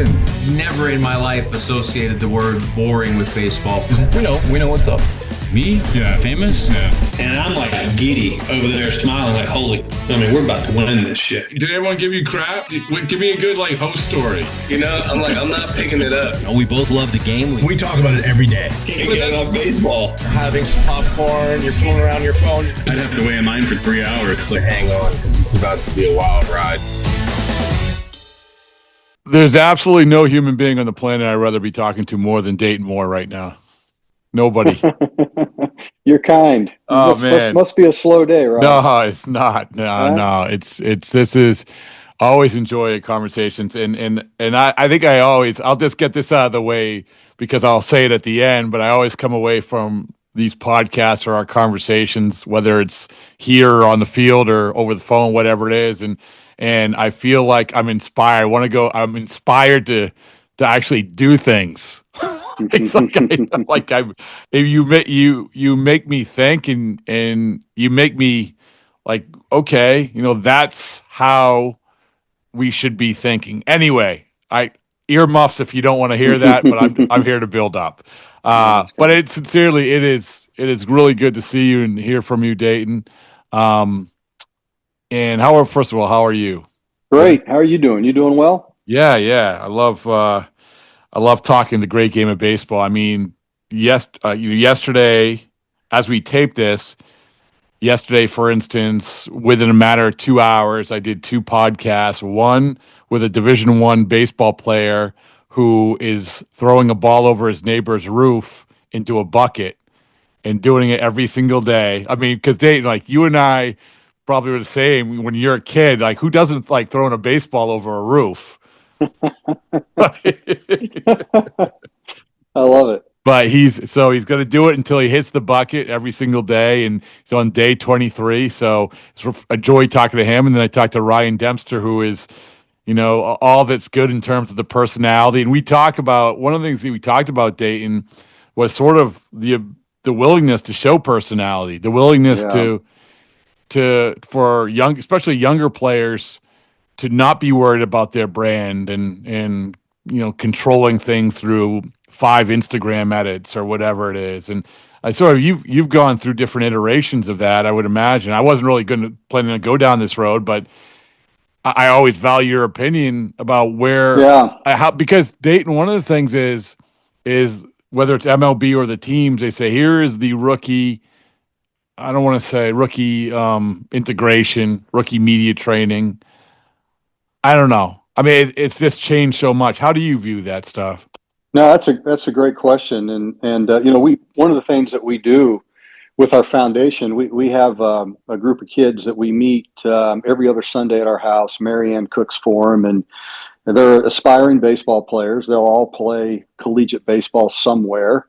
listen. Never in my life associated the word boring with baseball. We know what's up. Me? Yeah. Famous? Yeah. And I'm like giddy over there smiling like, we're about to win this shit. Did everyone give you crap? Give me a good host story. I'm not picking it up. We both love the game. We talk about it every day. Get on baseball. Having some popcorn, you're fooling around your phone. I'd have to wait in line for 3 hours. Hang on, because it's about to be a wild ride. There's absolutely no human being on the planet I'd rather be talking to more than Dayton Moore right now. Nobody. You're kind. Oh, man. Must be a slow day, right? No, it's not. No. This is always enjoy conversations. And I think I'll just get this out of the way because I'll say it at the end, but I always come away from these podcasts or our conversations, whether it's here or on the field or over the phone, whatever it is. And I feel like I'm inspired. I'm inspired to actually do things. You make me think and you make me like, okay, that's how we should be thinking. Anyway, earmuffs if you don't want to hear that, but I'm here to build up. But it is really good to see you and hear from you, Dayton. And first of all, how are you? Great. How are you doing? You doing well? Yeah. I love talking the great game of baseball. I mean, yesterday, as we taped this, for instance, within a matter of 2 hours, I did 2 podcasts. One with a Division I baseball player who is throwing a ball over his neighbor's roof into a bucket and doing it every single day. I mean, because you and I probably were the same when you're a kid. Like, who doesn't like throwing a baseball over a roof? I love it. But he's going to do it until he hits the bucket every single day, and he's on day 23. So it's a joy talking to him. And then I talked to Ryan Dempster, who is, all that's good in terms of the personality. And we talk about one of the things that we talked about, Dayton, was sort of the willingness to show personality, the willingness especially younger players, to not be worried about their brand and controlling things through 5 Instagram edits or whatever it is. And I sort of you've gone through different iterations of that. I would imagine. I wasn't really planning to go down this road, but I always value your opinion about because Dayton. One of the things is whether it's MLB or the teams, they say here is the rookie. I don't want to say rookie integration, rookie media training. I don't know. I mean, it's just changed so much. How do you view that stuff? No, that's a great question. And one of the things that we do with our foundation, we have a group of kids that we meet every other Sunday at our house. Marianne cooks for them, and they're aspiring baseball players. They'll all play collegiate baseball somewhere.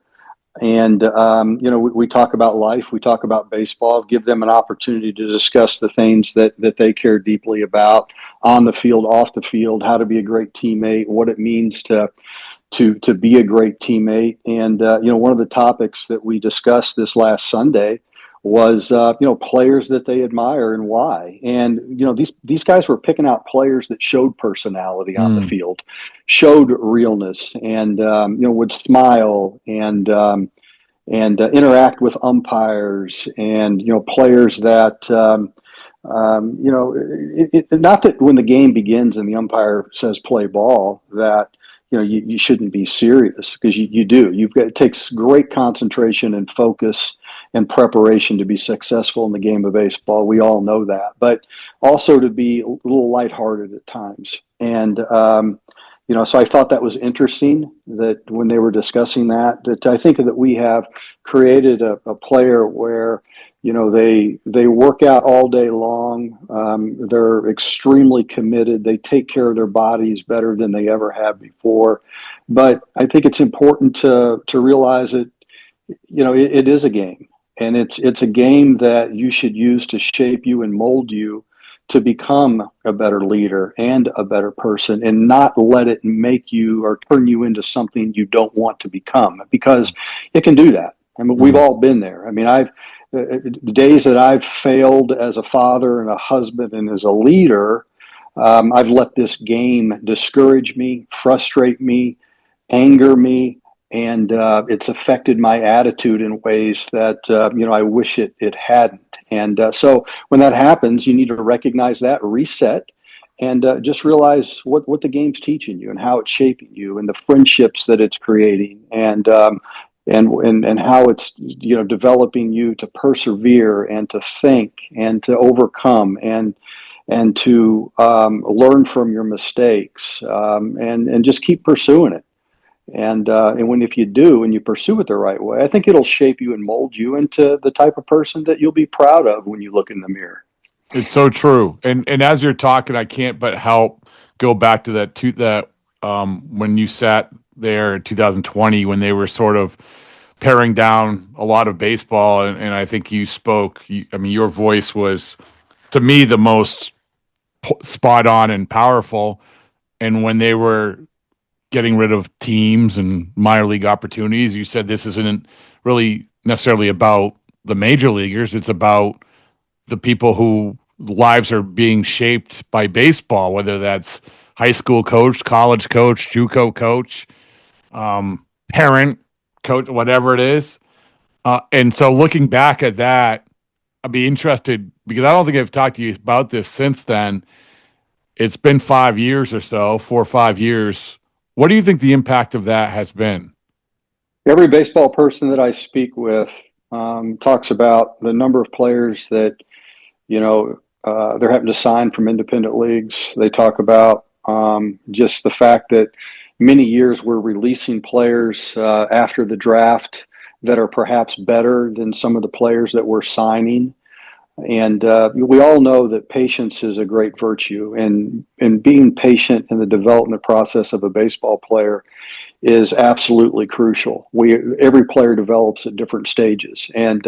And, we talk about life, we talk about baseball, give them an opportunity to discuss the things that they care deeply about on the field, off the field, how to be a great teammate, what it means to be a great teammate. And, one of the topics that we discussed this last Sunday was, players that they admire and why. And, these guys were picking out players that showed personality on the field, showed realness, and, would smile and interact with umpires and, players that, not that when the game begins and the umpire says play ball, that, you shouldn't be serious, because you do. It takes great concentration and focus and preparation to be successful in the game of baseball. We all know that, but also to be a little lighthearted at times. And, so I thought that was interesting that when they were discussing that I think that we have created a player where, they work out all day long. They're extremely committed. They take care of their bodies better than they ever have before. But I think it's important to realize that, it is a game, and it's a game that you should use to shape you and mold you to become a better leader and a better person, and not let it make you or turn you into something you don't want to become, because it can do that. I mean, we've all been there. I mean, the days that I've failed as a father and a husband and as a leader, I've let this game discourage me, frustrate me, anger me, and it's affected my attitude in ways that I wish it hadn't. And so when that happens, you need to recognize that, reset, and just realize what the game's teaching you and how it's shaping you and the friendships that it's creating and how it's developing you to persevere and to think and to overcome and to learn from your mistakes and just keep pursuing it. And if you do and you pursue it the right way, I think it'll shape you and mold you into the type of person that you'll be proud of when you look in the mirror. It's so true. And as you're talking, I can't but help go back to that when you sat there in 2020 when they were sort of paring down a lot of baseball, and I think you spoke. Your voice was, to me, the most spot on and powerful. And when they were getting rid of teams and minor league opportunities, you said this isn't really necessarily about the major leaguers. It's about the people who lives are being shaped by baseball, whether that's high school coach, college coach, JUCO coach, parent coach, whatever it is. And so looking back at that, I'd be interested, because I don't think I've talked to you about this since then. It's been 5 years or so, 4 or 5 years. What do you think the impact of that has been? Every baseball person that I speak with talks about the number of players that, they're having to sign from independent leagues. They talk about just the fact that many years we're releasing players after the draft that are perhaps better than some of the players that we're signing. And we all know that patience is a great virtue, and being patient in the development process of a baseball player is absolutely crucial. Every player develops at different stages, and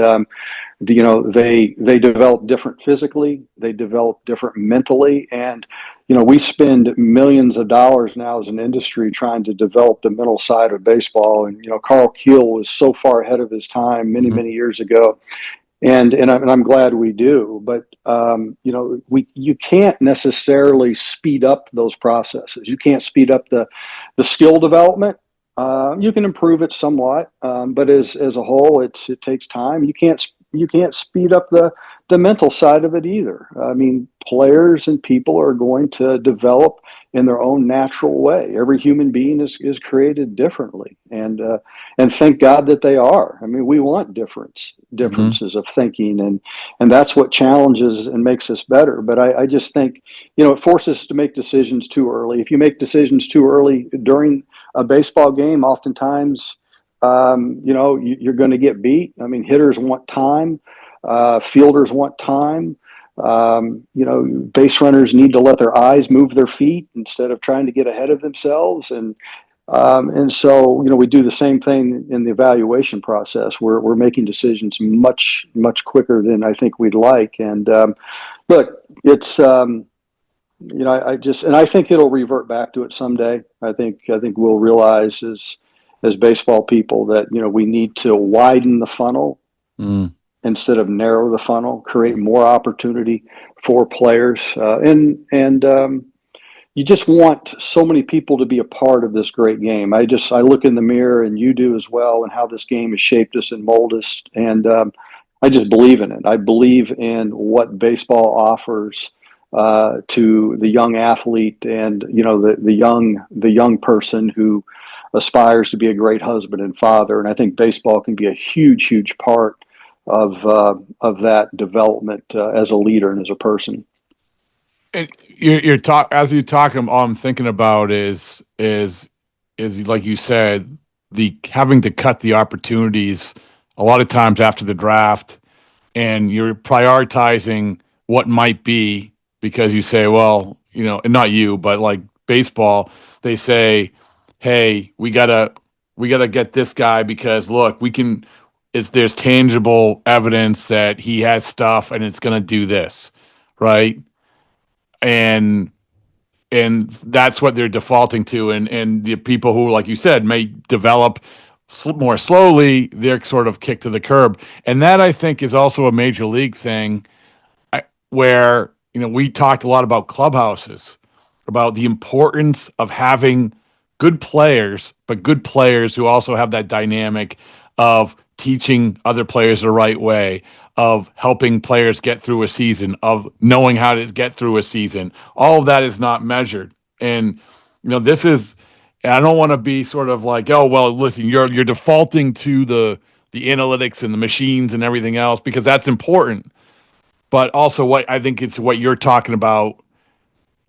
they develop different physically, they develop different mentally, and we spend millions of dollars now as an industry trying to develop the mental side of baseball. And Carl Keel was so far ahead of his time many years ago. And I'm glad we do, but you can't necessarily speed up those processes. You can't speed up the skill development. You can improve it somewhat, but as a whole, it takes time. You can't speed up the mental side of it either. I mean, players and people are going to develop in their own natural way. Every human being is created differently, and thank God that they are. I mean, we want differences of thinking, and that's what challenges and makes us better. But I just think, it forces us to make decisions too early. If you make decisions too early during a baseball game, oftentimes, you're going to get beat. I mean, hitters want time, fielders want time. Base runners need to let their eyes move their feet instead of trying to get ahead of themselves. And so, we do the same thing in the evaluation process. We're making decisions much quicker than I think we'd like. And look, it's I think it'll revert back to it someday. I think we'll realize as baseball people that we need to widen the funnel instead of narrow the funnel, create more opportunity for players, and you just want so many people to be a part of this great game. I look in the mirror, and you do as well, and how this game has shaped us and molded us, and I just believe in it. I believe in what baseball offers to the young athlete and the young person who aspires to be a great husband and father. And I think baseball can be a huge part of that development as a leader and as a person. And as you talk, all I'm thinking about is like you said, the having to cut the opportunities a lot of times after the draft, and you're prioritizing what might be, because you say, well, and not you, but like baseball, they say, hey, we gotta get this guy because look, there's tangible evidence that he has stuff and it's gonna do this, right? And that's what they're defaulting to, and the people who, like you said, may develop more slowly, they're sort of kicked to the curb. And that, I think, is also a major league thing, where we talked a lot about clubhouses, about the importance of having good players, but good players who also have that dynamic of teaching other players the right way, of helping players get through a season, of knowing how to get through a season. All of that is not measured. And, this is, I don't want to be sort of like, oh, well, listen, you're defaulting to the analytics and the machines and everything else, because that's important. But also what I think it's what you're talking about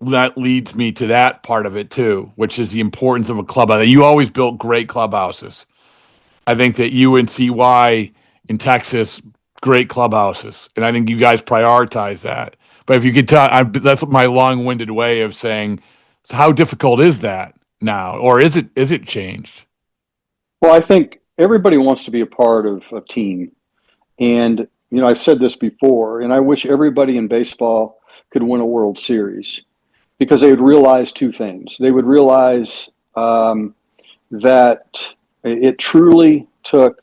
that leads me to that part of it too, which is the importance of a clubhouse. You always built great clubhouses. I think that UNCY in Texas, great clubhouses, and I think you guys prioritize that. But if you could tell, that's my long-winded way of saying, so how difficult is that now, or is it changed? Well, I think everybody wants to be a part of a team. And, I've said this before, and I wish everybody in baseball could win a World Series, because they would realize two things. They would realize that it truly took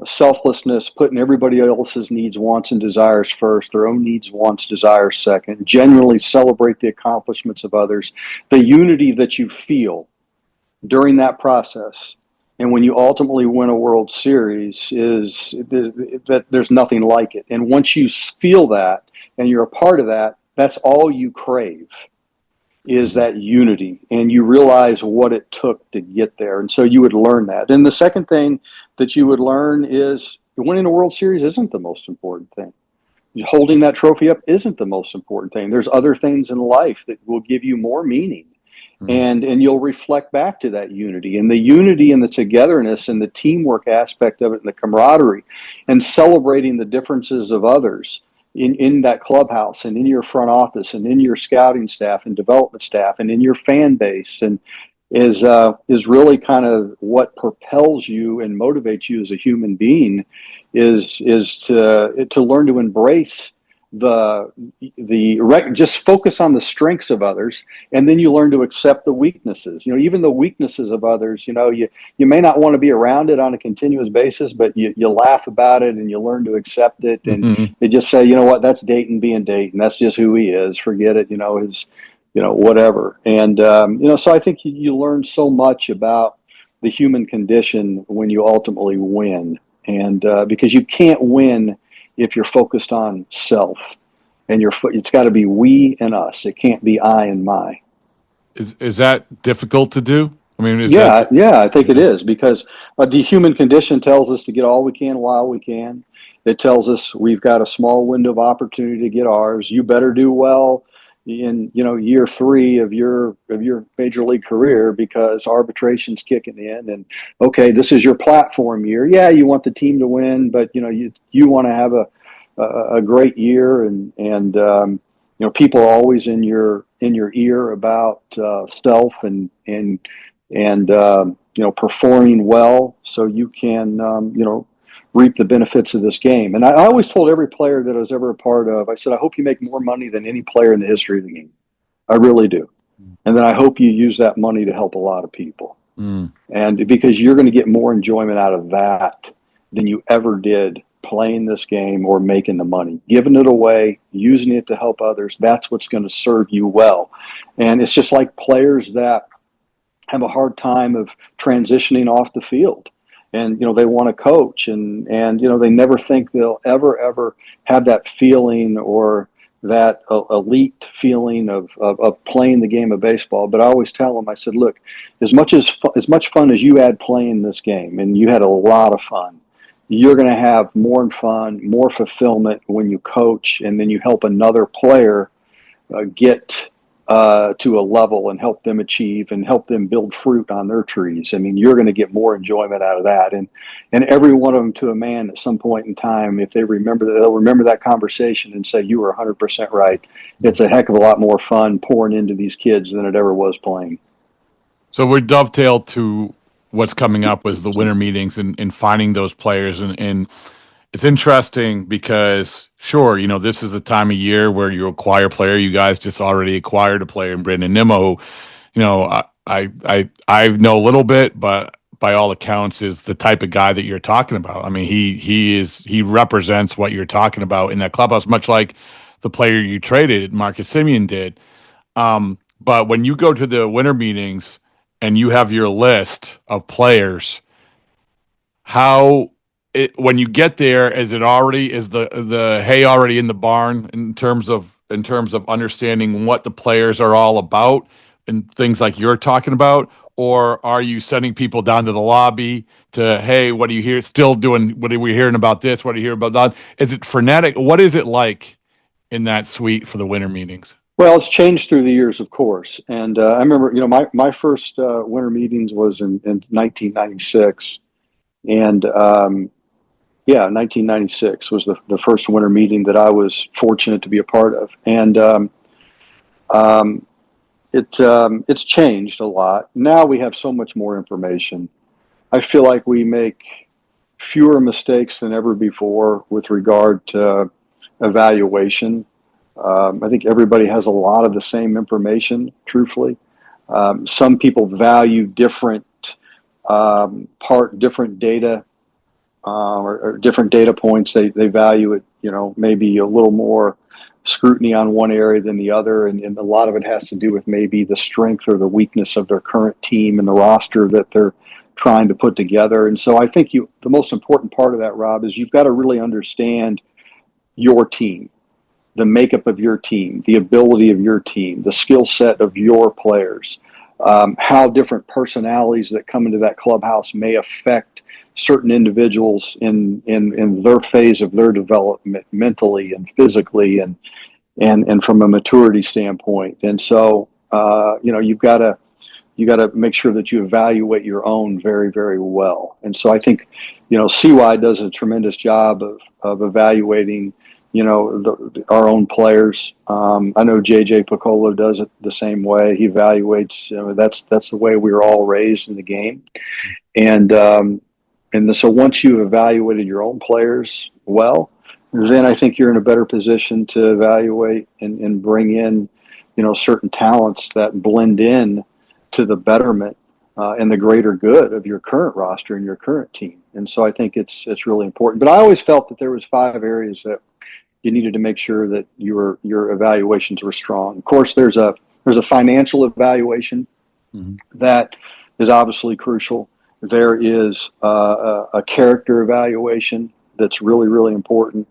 selflessness, putting everybody else's needs, wants, and desires first, their own needs, wants, desires second, genuinely celebrate the accomplishments of others, the unity that you feel during that process. And when you ultimately win a World Series, is that there's nothing like it. And once you feel that and you're a part of that, that's all you crave, is that unity. And you realize what it took to get there. And so you would learn that. And the second thing that you would learn is winning a World Series isn't the most important thing. Holding that trophy up isn't the most important thing. There's other things in life that will give you more meaning. And you'll reflect back to that unity, and the unity and the togetherness and the teamwork aspect of it, and the camaraderie, and celebrating the differences of others in that clubhouse and in your front office and in your scouting staff and development staff and in your fan base, and is really kind of what propels you and motivates you as a human being, is to learn to embrace just focus on the strengths of others, and then you learn to accept the weaknesses. Even the weaknesses of others, you may not want to be around it on a continuous basis, but you laugh about it and you learn to accept it, and you just say, what, that's Dayton being Dayton. That's just who he is. Forget it. His, whatever. And so I think you learn so much about the human condition when you ultimately win, and because you can't win if you're focused on self, and it's got to be we and us. It can't be I and my. Is that difficult to do? I mean, I think it is, because the human condition tells us to get all we can while we can. It tells us we've got a small window of opportunity to get ours. You better do well in year 3 of your major league career, because arbitration's kicking in, and okay, this is your platform year. Yeah, you want the team to win, but you want to have a great year, and people are always in your ear about self and performing well, so you can reap the benefits of this game. And I always told every player that I was ever a part of, I said, I hope you make more money than any player in the history of the game. I really do. And then I hope you use that money to help a lot of people. And because you're going to get more enjoyment out of that than you ever did playing this game or making the money. Giving it away, using it to help others, that's what's going to serve you well. And it's just like players that have a hard time of transitioning off the field. And, they want to coach, and they never think they'll ever have that feeling or that elite feeling of playing the game of baseball. But I always tell them, I said, look, as much fun as you had playing this game, and you had a lot of fun, you're going to have more fun, more fulfillment when you coach, and then you help another player get to a level and help them achieve and help them build fruit on their trees. I mean, you're going to get more enjoyment out of that. And every one of them, to a man, at some point in time, if they remember that, they'll remember that conversation and say, you were 100% right. It's a heck of a lot more fun pouring into these kids than it ever was playing. So we're dovetailed to what's coming up with the winter meetings and finding those players. And it's interesting because, sure, this is a time of year where you acquire a player. You guys just already acquired a player in Brandon Nimmo, who, I know a little bit, but by all accounts is the type of guy that you're talking about. I mean, he represents what you're talking about in that clubhouse, much like the player you traded, Marcus Semien, did. But when you go to the winter meetings and you have your list of players, when you get there, is the hay already in the barn in terms of understanding what the players are all about and things like you're talking about, or are you sending people down to the lobby to, hey, what do you hear? Still doing? What are we hearing about this? What do you hear about that? Is it frenetic? What is it like in that suite for the winter meetings? Well, it's changed through the years, of course. And I remember, my first winter meetings was in 1996. And 1996 was the first winter meeting that I was fortunate to be a part of. And it's changed a lot. Now we have so much more information. I feel like we make fewer mistakes than ever before with regard to evaluation. I think everybody has a lot of the same information, truthfully. Some people value different data or different data points. They value it, maybe a little more scrutiny on one area than the other, and a lot of it has to do with maybe the strength or the weakness of their current team and the roster that they're trying to put together. And so I think the most important part of that, Rob, is you've got to really understand your team, the makeup of your team, the ability of your team, the skill set of your players, how different personalities that come into that clubhouse may affect certain individuals in their phase of their development mentally and physically and from a maturity standpoint. And so, you've got to make sure that you evaluate your own very, very well. And so I think, CY does a tremendous job of evaluating, our own players. I know JJ Piccolo does it the same way. He evaluates. That's the way we were all raised in the game, and so once you've evaluated your own players well, then I think you're in a better position to evaluate and bring in, certain talents that blend in to the betterment and the greater good of your current roster and your current team. And so I think it's really important. But I always felt that there was 5 areas that you needed to make sure that your evaluations were strong. Of course, there's a financial evaluation that is obviously crucial. There is a character evaluation that's really, really important.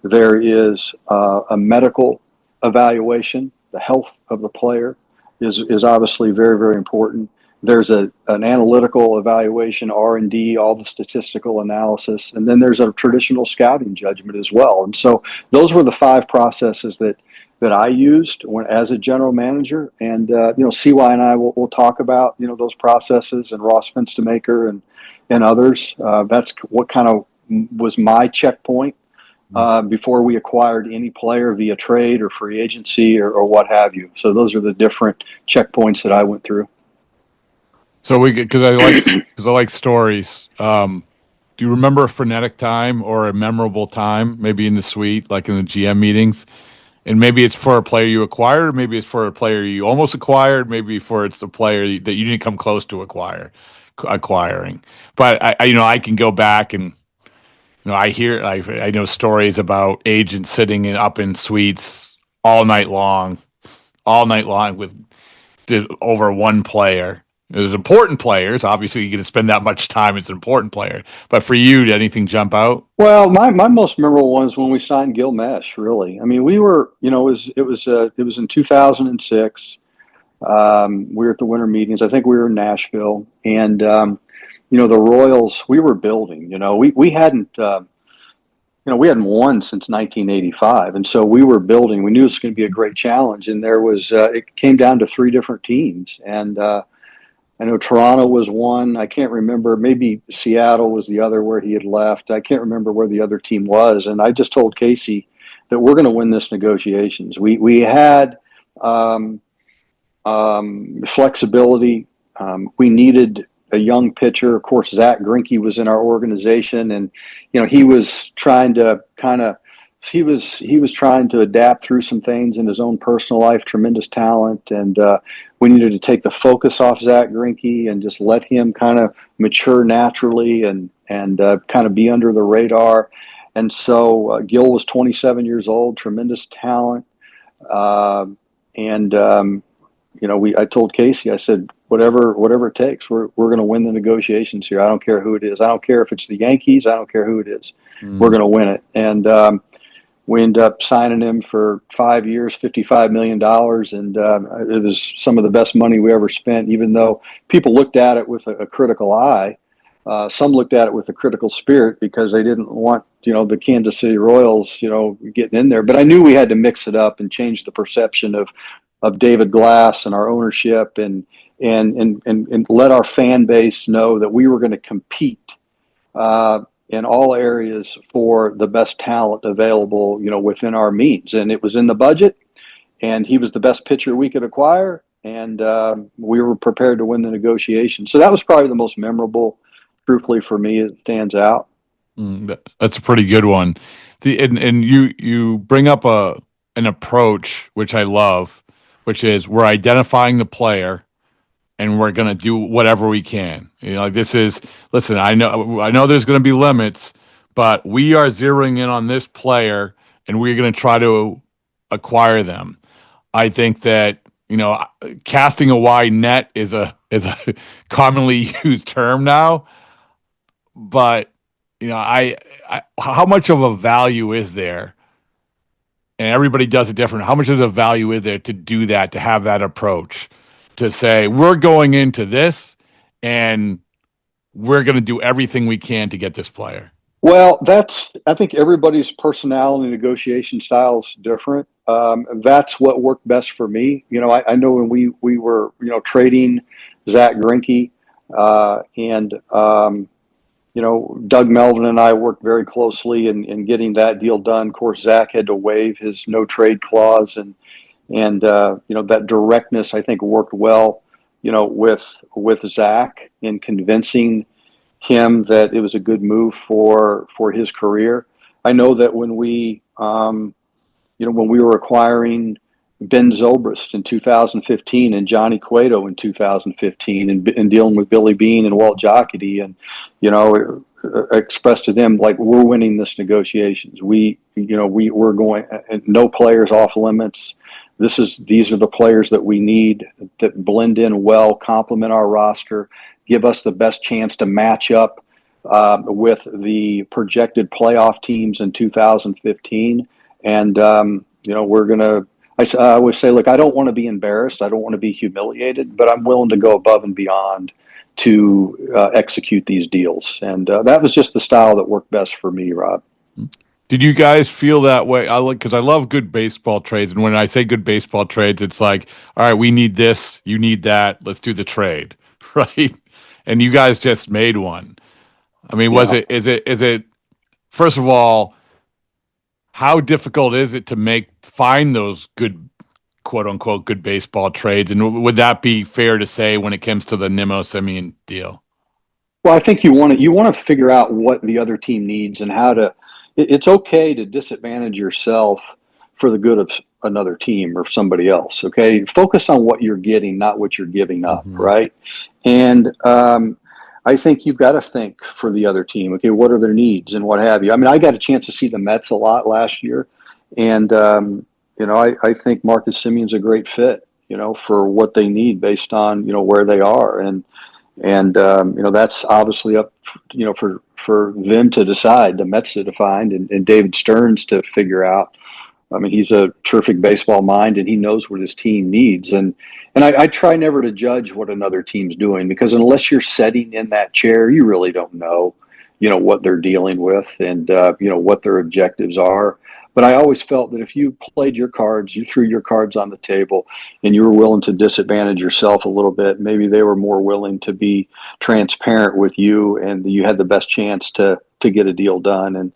There is a medical evaluation. The health of the player is obviously very, very important. There's an analytical evaluation, R&D, all the statistical analysis, and then there's a traditional scouting judgment as well. And so those were the 5 processes that I used as a general manager. And CY and I will talk about those processes, and Ross Fenstermaker and others. That's what kind of was my checkpoint before we acquired any player via trade or free agency or what have you. So those are the different checkpoints that I went through. So because I like stories. Do you remember a frenetic time or a memorable time, maybe in the suite, like in the GM meetings? And maybe it's for a player you acquired, maybe it's for a player you almost acquired, maybe it's a player that you didn't come close to acquiring. But I can go back and I know stories about agents sitting up in suites all night long with over one player. There's important players. Obviously, you're going to spend that much time as an important player. But for you, did anything jump out? Well, my most memorable one is when we signed Gil Mesh, really. I mean, we were, it was in 2006. We were at the winter meetings. I think we were in Nashville. And, the Royals, we were building. We hadn't won since 1985. And so we were building. We knew it was going to be a great challenge. And there was, it came down to 3 different teams. And, I know Toronto was one. I can't remember. Maybe Seattle was the other where he had left. I can't remember where the other team was. And I just told Casey that we're going to win this negotiations. We had flexibility. We needed a young pitcher. Of course, Zach Greinke was in our organization, and he was trying to he was trying to adapt through some things in his own personal life. Tremendous talent, and we needed to take the focus off Zach Greinke and just let him kind of mature naturally and kind of be under the radar. And so Gil was 27 years old, tremendous talent. I told Casey, I said, whatever it takes, we're going to win the negotiations here. I don't care who it is. I don't care if it's the Yankees. I don't care who it is. We're going to win it. And we ended up signing him for 5 years, $55 million. And it was some of the best money we ever spent, even though people looked at it with a critical eye. Some looked at it with a critical spirit because they didn't want, the Kansas City Royals, getting in there. But I knew we had to mix it up and change the perception of David Glass and our ownership and let our fan base know that we were going to compete in all areas for the best talent available, within our means. And it was in the budget, and he was the best pitcher we could acquire, and we were prepared to win the negotiation. So that was probably the most memorable. Truthfully, for me, it stands out. That's a pretty good one. And you bring up an approach which I love, which is we're identifying the player and we're going to do whatever we can. Listen, I know there's going to be limits, but we are zeroing in on this player and we're going to try to acquire them. I think that, casting a wide net is a commonly used term now. But I how much of a value is there? And everybody does it different. How much of a value is there to do that, to have that approach, to say we're going into this and we're going to do everything we can to get this player? Well, I think everybody's personality and negotiation style is different. That's what worked best for me. I know when we were trading Zach Greinke and Doug Melvin and I worked very closely in getting that deal done. Of course, Zach had to waive his no trade clause, and that directness I think worked well, with Zach in convincing him that it was a good move for his career. I know that when we were acquiring Ben Zobrist in 2015 and Johnny Cueto in 2015 and dealing with Billy Beane and Walt Jocketty, and expressed to them like we're winning this negotiations. We're going, no players off limits. These are the players that we need that blend in well, complement our roster, give us the best chance to match up with the projected playoff teams in 2015. And we're gonna. I always say, look, I don't want to be embarrassed. I don't want to be humiliated, but I'm willing to go above and beyond to execute these deals. And that was just the style that worked best for me, Rob. Did you guys feel that way? Because I love good baseball trades. And when I say good baseball trades, it's like, all right, we need this, you need that, let's do the trade, right? And you guys just made one. I mean, is it, first of all, how difficult is it to find those good, quote unquote, good baseball trades? And would that be fair to say when it comes to the Nimmo Semien deal? Well, I think you want to figure out what the other team needs and how to. It's okay to disadvantage yourself for the good of another team or somebody else. Okay, focus on what you're getting, not what you're giving up. Mm-hmm. Right, and I think you've got to think for the other team. Okay, what are their needs and what have you? I mean, I got a chance to see the Mets a lot last year, and I think Marcus Semien's a great fit. For what they need based on where they are, and that's obviously up for them to decide, the Mets to define, and David Stearns to figure out. I mean, he's a terrific baseball mind, and he knows what his team needs. And I try never to judge what another team's doing, because unless you're sitting in that chair, you really don't know, what they're dealing with and, what their objectives are. But I always felt that if you played your cards, you threw your cards on the table, and you were willing to disadvantage yourself a little bit, maybe they were more willing to be transparent with you, and you had the best chance to get a deal done. And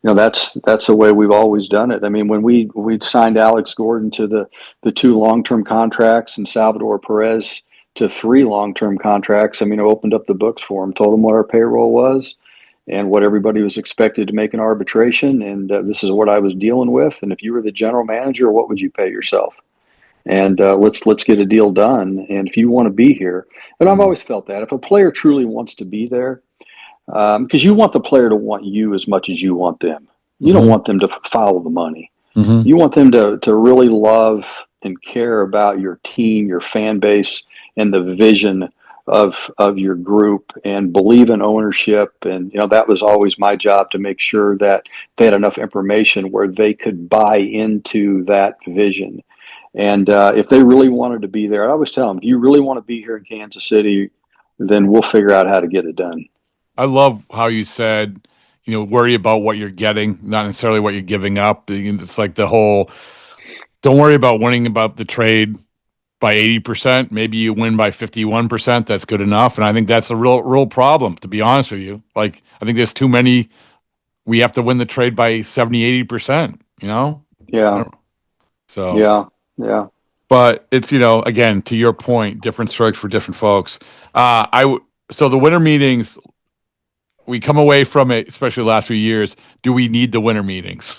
that's the way we've always done it. I mean, when we signed Alex Gordon to the 2 long-term contracts and Salvador Perez to 3 long-term contracts, I mean, it opened up the books for him, told him what our payroll was and what everybody was expected to make in arbitration, and this is what I was dealing with. And if you were the general manager, what would you pay yourself? And let's get a deal done. And if you want to be here, and I've always felt that if a player truly wants to be there, because you want the player to want you as much as you want them. You don't want them to follow the money. Mm-hmm. You want them to really love and care about your team, your fan base, and the vision of your group, and believe in ownership. And that was always my job, to make sure that they had enough information where they could buy into that vision. And if they really wanted to be there, I always tell them, if you really want to be here in Kansas City, then we'll figure out how to get it done. I love how you said, worry about what you're getting, not necessarily what you're giving up. It's like the whole, don't worry about winning about the trade by 80%. Maybe you win by 51%. That's good enough. And I think that's a real problem, to be honest with you. Like, I think there's too many. We have to win the trade by 70, 80%, Yeah. So, yeah. But it's, again, to your point, different strokes for different folks. So the winter meetings, we come away from it, especially the last few years. Do we need the winter meetings?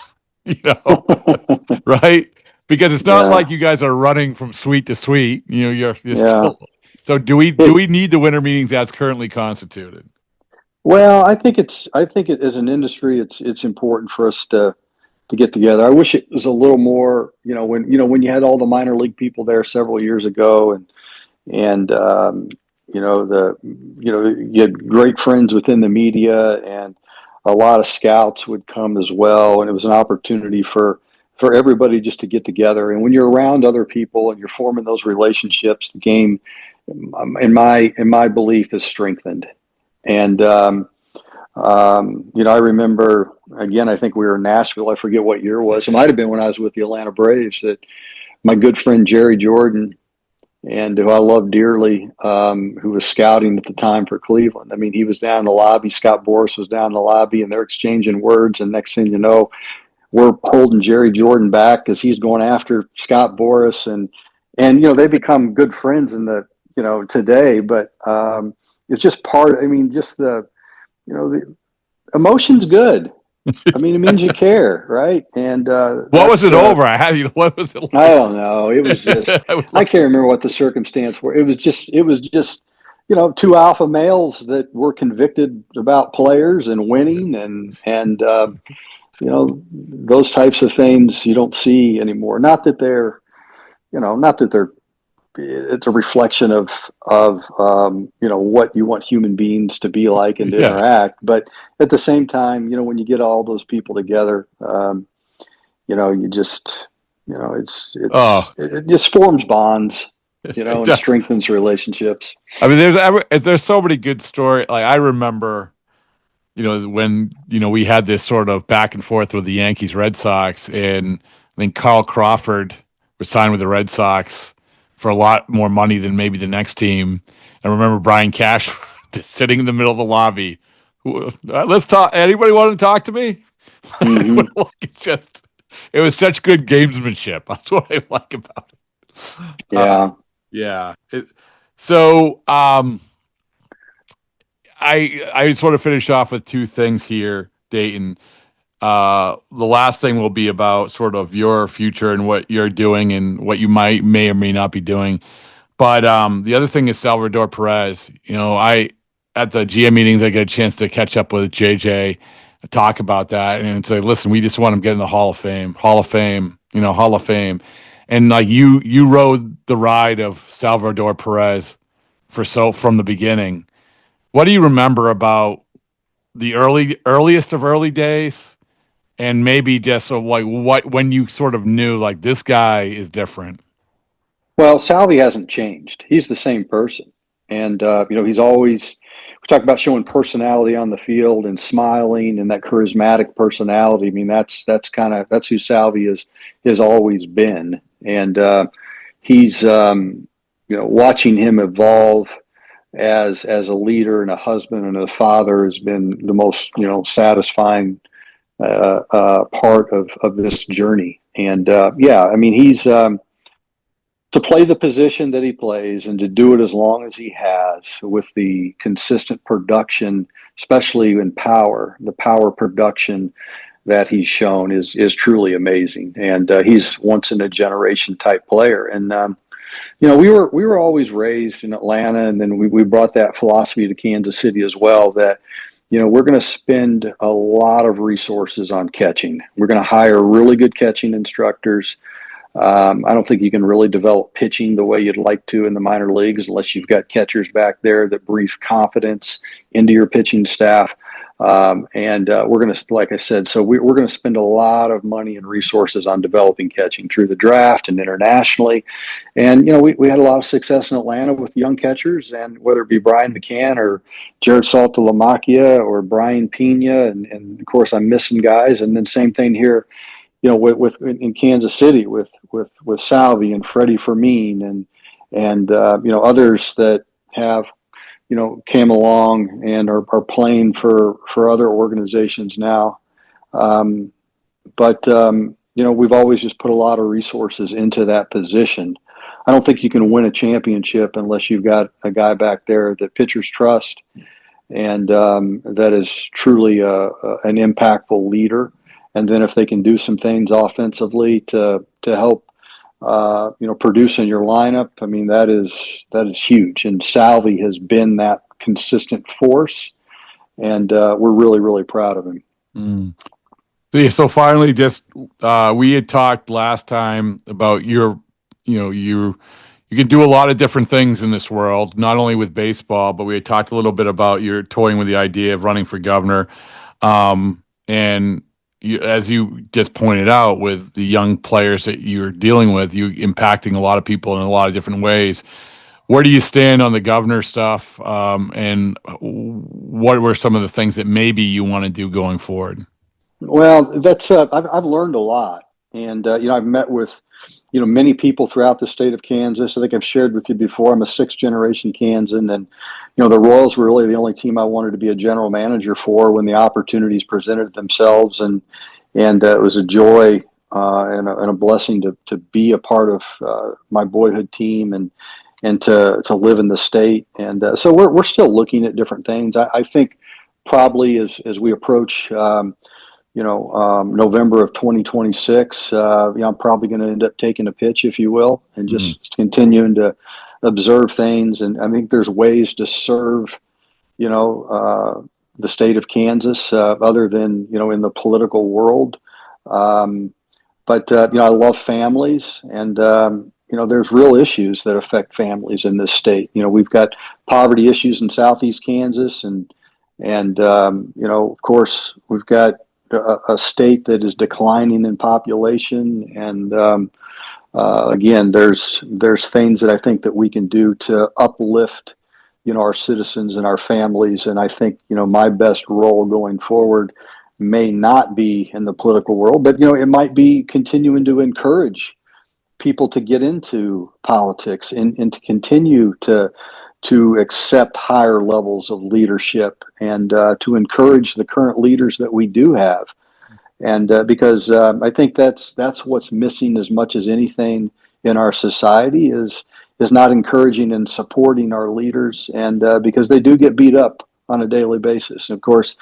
Right? Because it's not like you guys are running from suite to suite. You're still. So do we need the winter meetings as currently constituted? Well, I think it, as an industry, it's important for us to get together. I wish it was a little more. When you had all the minor league people there several years ago, and you had great friends within the media, and a lot of scouts would come as well, and it was an opportunity for everybody just to get together. And when you're around other people and you're forming those relationships, the game, in my belief, is strengthened. And I remember, again, I think we were in Nashville. I forget what year it was. It might have been when I was with the Atlanta Braves, that my good friend Jerry Jordan, and who I love dearly, who was scouting at the time for Cleveland. I mean, he was down in the lobby. Scott Boras was down in the lobby, and they're exchanging words. And next thing you know, we're holding Jerry Jordan back because he's going after Scott Boras, and they become good friends in the today. But it's just part. I mean, just the emotion's good. I mean, it means you care, right? And what was it over? What was it like? I don't know. It was just I can't remember what the circumstance were. It was just two alpha males that were convicted about players and winning, and those types of things you don't see anymore. Not that they're it's a reflection of what you want human beings to be like and to interact. But at the same time, when you get all those people together, it just forms bonds, and strengthens relationships. I mean, there's so many good stories. Like, I remember, when, we had this sort of back and forth with the Yankees, Red Sox, and I think Carl Crawford was signed with the Red Sox for a lot more money than maybe the next team. I remember Brian Cash just sitting in the middle of the lobby. Let's talk. Anybody want to talk to me? Mm-hmm. It was such good gamesmanship. That's what I like about it. Yeah. I just want to finish off with two things here, Dayton. The last thing will be about sort of your future and what you're doing and what you may or may not be doing. But the other thing is Salvador Perez. At the GM meetings, I get a chance to catch up with JJ, talk about that, and say, listen, we just want him getting the Hall of Fame. And like you rode the ride of Salvador Perez from the beginning. What do you remember about the earliest of early days? And maybe just when you sort of knew, like, this guy is different. Well, Salvi hasn't changed. He's the same person. And, he's always, we talk about showing personality on the field and smiling and that charismatic personality. I mean, that's who Salvi has always been. And he's, watching him evolve as a leader and a husband and a father has been the most, satisfying part of this journey. And he's to play the position that he plays and to do it as long as he has with the consistent production, especially in power, the power production that he's shown is truly amazing. And he's once in a generation type player. And we were always raised in Atlanta, and then we brought that philosophy to Kansas City as well, that we're going to spend a lot of resources on catching. We're going to hire really good catching instructors. I don't think you can really develop pitching the way you'd like to in the minor leagues unless you've got catchers back there that breathe confidence into your pitching staff. We're going to, like I said, so we're going to spend a lot of money and resources on developing catching through the draft and internationally. And, we had a lot of success in Atlanta with young catchers, and whether it be Brian McCann or Jared Saltalamacchia or Brian Pena, and of course I'm missing guys. And then same thing here, with in Kansas City with Salvi and Freddie Fermin and others that have came along and are playing for other organizations now. We've always just put a lot of resources into that position. I don't think you can win a championship unless you've got a guy back there that pitchers trust and that is truly an impactful leader. And then if they can do some things offensively to help produce in your lineup, I mean, that is huge. And Salvi has been that consistent force, and we're really, really proud of him. Mm. Yeah, so finally, just we had talked last time about you can do a lot of different things in this world, not only with baseball, but we had talked a little bit about your toying with the idea of running for governor. And as you just pointed out, with the young players that you're dealing with, you impacting a lot of people in a lot of different ways. Where do you stand on the governor stuff? And what were some of the things that maybe you want to do going forward? Well, that's I've learned a lot, and I've met with many people throughout the state of Kansas. I think I've shared with you before. I'm a sixth generation Kansan, and the Royals were really the only team I wanted to be a general manager for when the opportunities presented themselves, and it was a joy and a blessing to be a part of my boyhood team and to live in the state. And so we're still looking at different things. I think probably as we approach November of 2026, I'm probably going to end up taking a pitch, if you will, and just continuing to observe things. And I think there's ways to serve, the state of Kansas, other than, in the political world. I love families, and, there's real issues that affect families in this state. We've got poverty issues in Southeast Kansas, and of course, we've got a state that is declining in population, and again, there's things that I think that we can do to uplift our citizens and our families. And I think my best role going forward may not be in the political world, but it might be continuing to encourage people to get into politics and to continue to accept higher levels of leadership, and to encourage the current leaders that we do have. And because I think that's what's missing as much as anything in our society is not encouraging and supporting our leaders, and because they do get beat up on a daily basis. And of course,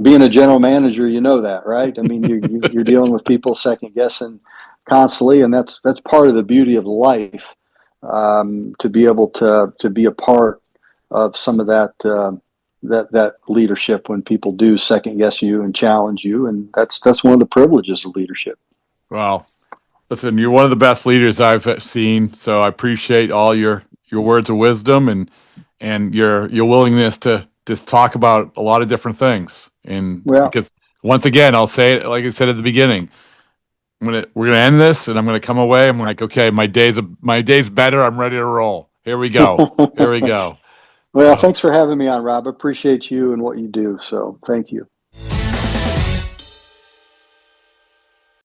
being a general manager, that, right? I mean, you're dealing with people second guessing constantly, and that's part of the beauty of life. To be able to be a part of some of that leadership when people do second guess you and challenge you, and that's one of the privileges of leadership. Wow, listen, you're one of the best leaders I've seen, so I appreciate all your words of wisdom and your willingness to just talk about a lot of different things. And because once again, I'll say it like I said at the beginning. We're gonna end this, and I'm gonna come away. I'm like, okay, my day's better. I'm ready to roll. Here we go. Here we go. Well, thanks for having me on, Rob. I appreciate you and what you do. So, thank you.